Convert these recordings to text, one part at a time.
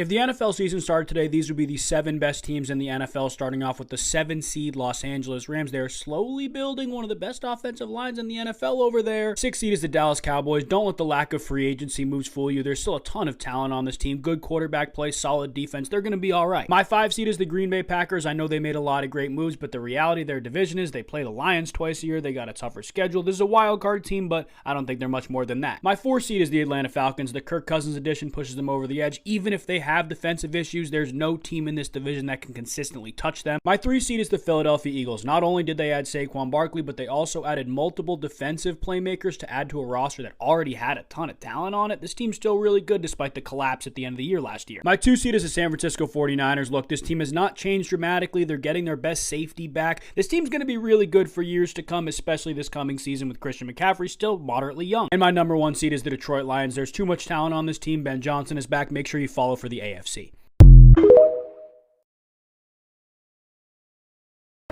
If the NFL season started today, these would be the 7 best teams in the NFL, starting off with the 7 seed Los Angeles Rams. They're slowly building one of the best offensive lines in the NFL over there. 6 seed is the Dallas Cowboys. Don't let the lack of free agency moves fool you. There's still a ton of talent on this team. Good quarterback play, solid defense. They're going to be all right. My 5 seed is the Green Bay Packers. I know they made a lot of great moves, but the reality of their division is they play the Lions twice a year. They got a tougher schedule. This is a wild card team, but I don't think they're much more than that. My 4 seed is the Atlanta Falcons. The Kirk Cousins addition pushes them over the edge. Even if they have defensive issues, there's no team in this division that can consistently touch them. My 3 seed is the Philadelphia Eagles. Not only did they add Saquon Barkley, but they also added multiple defensive playmakers to add to a roster that already had a ton of talent on it. This team's still really good despite the collapse at the end of the year last year. My 2 seed is the San Francisco 49ers. Look, this team has not changed dramatically. They're getting their best safety back. This team's going to be really good for years to come, especially this coming season with Christian McCaffrey still moderately young. And my number 1 seed is the Detroit Lions. There's too much talent on this team. Ben Johnson is back. Make sure you follow for the AFC.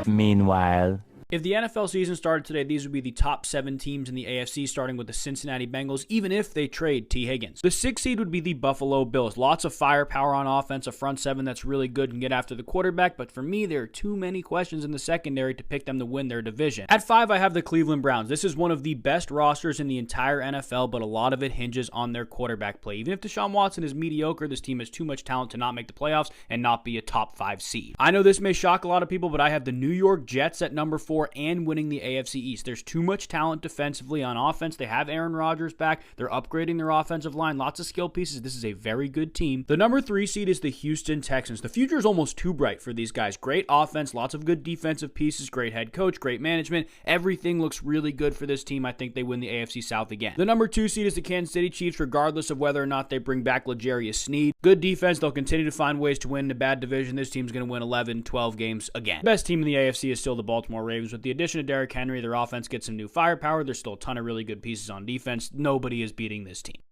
Meanwhile, if the NFL season started today, these would be the top 7 teams in the AFC, starting with the Cincinnati Bengals, even if they trade T. Higgins. The 6th seed would be the Buffalo Bills. Lots of firepower on offense, a front 7 that's really good and get after the quarterback, but for me, there are too many questions in the secondary to pick them to win their division. At 5, I have the Cleveland Browns. This is one of the best rosters in the entire NFL, but a lot of it hinges on their quarterback play. Even if Deshaun Watson is mediocre, this team has too much talent to not make the playoffs and not be a top 5 seed. I know this may shock a lot of people, but I have the New York Jets at number 4 and winning the AFC East. There's too much talent defensively. On offense, they have Aaron Rodgers back. They're upgrading their offensive line. Lots of skill pieces. This is a very good team. The number 3 seed is the Houston Texans. The future is almost too bright for these guys. Great offense, lots of good defensive pieces, great head coach, great management. Everything looks really good for this team. I think they win the AFC South again. The number 2 seed is the Kansas City Chiefs, regardless of whether or not they bring back L'Jarius Sneed. Good defense. They'll continue to find ways to win in a bad division. This team's going to win 11, 12 games again. The best team in the AFC is still the Baltimore Ravens. With the addition of Derrick Henry, their offense gets some new firepower. There's still a ton of really good pieces on defense. Nobody is beating this team.